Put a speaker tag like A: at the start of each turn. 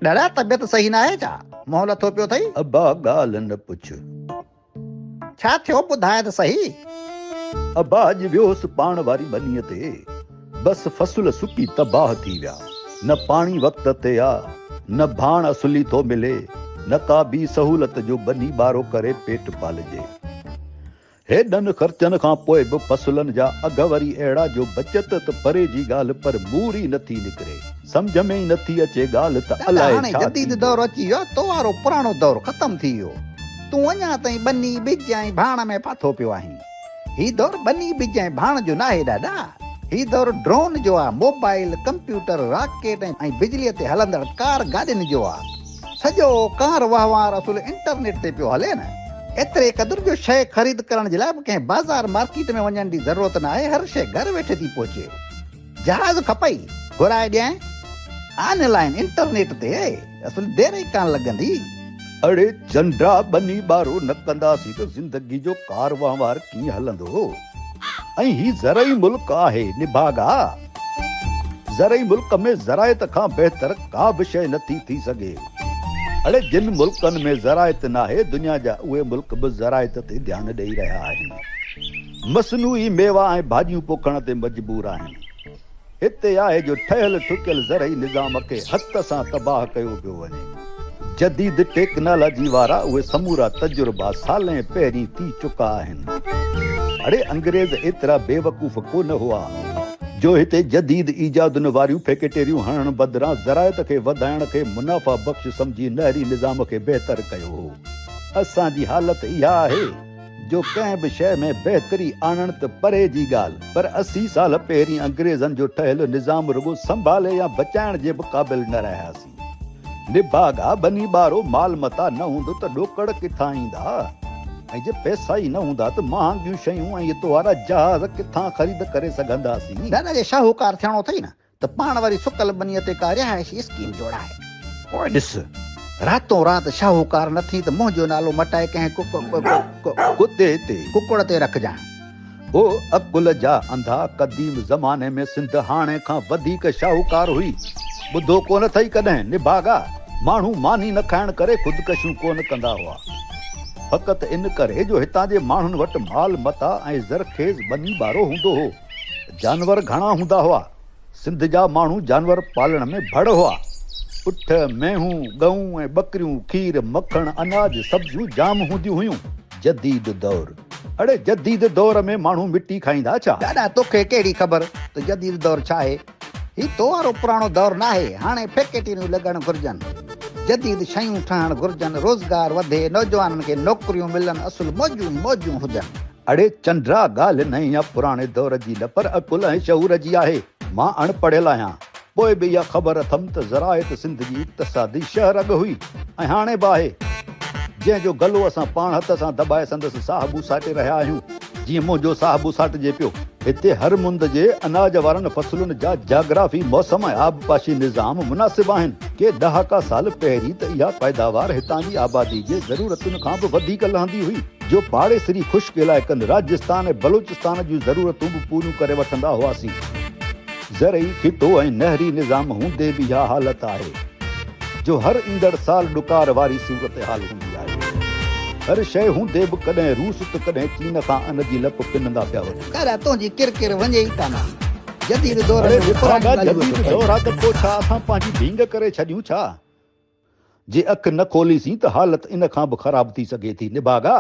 A: ॾाढा तबियत सही ना आहे छा? मुंहुं लथो पियो अथई?
B: अबा ॻाल्हि न पुछ।
A: छा थियो ॿुधाए त सही।
B: अबा अॼु वियोसि पाण वारी बनीअ ते, बसि फसल सुकी तबाह थी विया। न पाणी वक़्त ते आ, न भाण असुली थो मिले, न का ॿी सहूलत जो बनी ॿारो करे पेट पालजे। हेॾनि ख़र्चनि खां पोइ बि फसलनि जा अघ वरी अहिड़ा जो बचत त परे जी ॻाल्हि पर मूर ई नथी निकिरे। सम्झ में ई नथी अचे ॻाल्हि त अलाए
A: हाणे
B: छा
A: जदीद दौर अची वियो, तो वारो पुराणो दौर ख़तम थी वियो। तूं अञा ताईं बनी ॿिज ऐं भाण में फाथो पियो आहीं। ही दौर बनी ॿिज ऐं भाण जो नाहे ॾाढा, ही दौर ड्रोन जो आहे, मोबाइल, कंप्यूटर, रॉकेट ऐं बिजलीअ ते हलंदड़ कार गाॾियुनि जो आहे। सॼो कार वहिंवार असुल इंटरनेट ते पियो हले न। एतिरे क़दुरु जो शइ ख़रीद करण जे लाइ बि कंहिं बाज़ार मार्केट में वञण जी ज़रूरत न आहे, हर शइ घर वेठे थी पहुचे। जहाज़ खपई घुराए ॾियां ऑनलाइन इंटरनेट ते, असुल देर ई कान लॻंदी।
B: अड़े चंड्रा बनी ॿारो न कंदासीं त ज़िंदगी जो कार वहिंवार कीअं हलंदो? ऐं ही ज़रई मुल्क आहे निभागा। ज़रई मुल्क में ज़रायत खां बहितर का बि शइ नथी थी सघे। अड़े जिन मुल्कनि में ज़रायत नाहे, दुनिया जा उहे मुल्क बि ज़रायत ते ध्यानु ॾेई रहिया आहिनि। मसनूई मेवा ऐं भाॼियूं पोखण ते मजबूर आहिनि। हिते आहे जो ठहियल ठुकियल ज़रई निज़ाम खे हथ सां तबाह कयो पियो वञे। जदीद टेक्नोलॉजी वारा उहे समूरा तजुर्बा सालें पहिरीं थी चुका आहिनि। अड़े अंग्रेज़ एतिरा बेवकूफ़ कोन हुआ जो हिते जदीद ईजादुनि वारियूं फैकेटरियूं हणण बदिरां ज़रायत खे वधाइण खे मुनाफ़ा बख़्श सम्झी नहरी निज़ाम खे बहितर कयो हो। असांजी हालत इहा आहे जो कंहिं बि शइ में बहितरी आणण त परे जी ॻाल्हि, पर 80 साल पहिरीं अंग्रेज़नि जो ठहियल निज़ाम रुगो संभाले या बचाइण जे बि क़ाबिल न रहियासीं। निभागा बनी ॿारो माल मता न हूंदो त ॾोकड़ किथां ईंदा, ऐं जे पैसा ई न हूंदा त महांगियूं शयूं ऐं इतो वारा जहाज़ किथां ख़रीद करे सघंदासीं।
A: दादा जे शाहूकार थियणो अथई न त पाण वरी सुकल बनीअ ते का रिहाइशी स्कीम जोड़ाए। पोइ ॾिस, रातों राति शाहूकार न थी त मुंहिंजो नालो मटाए कंहिं कुकड़ ते रखजांइ।
B: ओ अकुल जा अंधा, क़दीम ज़माने में सिंध हाणे खां वधीक शाहूकार हुई। ॿुधो कोन अथई कॾहिं निभागा? माण्हू मानी न खाइण करे ख़ुदकशियूं कोन कंदा हुआ, फ़क़ति इन करे जो हितां जे माण्हुनि वटि माल मता ऐं ज़रखेज़ बनी ॿारो हूंदो हो। जानवर घणा हूंदा हुआ। सिंध जा माण्हू जानवर पालण में भड़ हुआ। उठ, मेहूं, गऊं ऐं बकरियूं, खीर, मखण, अनाज, सब्जियूं जाम हूंदियूं हुयूं। जदीद दौर, अड़े जदीद दौर में माण्हू मिटी खाईंदा छा?
A: दादा तोखे कहिड़ी ख़बर त जदीद दौर छा आहे? ही तो वारो पुराणो दौर न आहे। हाणे फैकेटरियूं लॻण घुरजनि, जदीद शयूं ठहण घुरजनि, रोज़गार वधे, नौजवाननि खे नौकरियूं मिलनि, असुल मौजूं हुजनि।
B: अड़े चंड्रा ॻाल्हि नई या पुराणे दौर जी न, पर अकुल ऐं शऊर जी आहे। मां अणपढ़ियल आहियां, पोइ बि इहा ख़बर अथमि त ज़रायत सिंध जी इक़्तिसादी शहरग हुई ऐं हाणे बि आहे, जंहिंजो गलो असां पाण हथ सां दॿाए संदसि साहबू साटे रहिया आहियूं। जीअं मुंहिंजो साहबू साटिजे पियो। हिते हर मुंद जे अनाज वारनि फसलुनि जा जाग्राफी, मौसम ऐं आबपाशी निज़ाम मुनासिब आहिनि। के ॾहाका साल पहिरीं त इहा पैदावार हितां जी आबादी जे ज़रूरतुनि खां बि वधीक लहंदी हुई, जो पाड़ेसरी ख़ुश्क इलाइक़नि राजस्थान ऐं बलूचिस्तान जूं ज़रूरतूं बि पूरियूं करे वठंदा हुआसीं। ज़रई खितो ऐं नहरी निज़ाम हूंदे बि इहा हालत आहे जो हर ईंदड़ साल ॾुकार वारी सूरत हाल हूंदी आहे। हर शइ हूंदे बि कॾहिं रूस त कॾहिं चीन खां अन जी लप पिनंदा पिया वञनि।
A: दादा तुंहिंजी किरकिर वञे ई कान। जदीद दौर
B: जदीद दौर आहे त पोइ छा असां पंहिंजी भींग करे छॾियूं छा? जे अखि न खोलीसीं त हालत इन खां बि ख़राब थी सघे थी निभागा।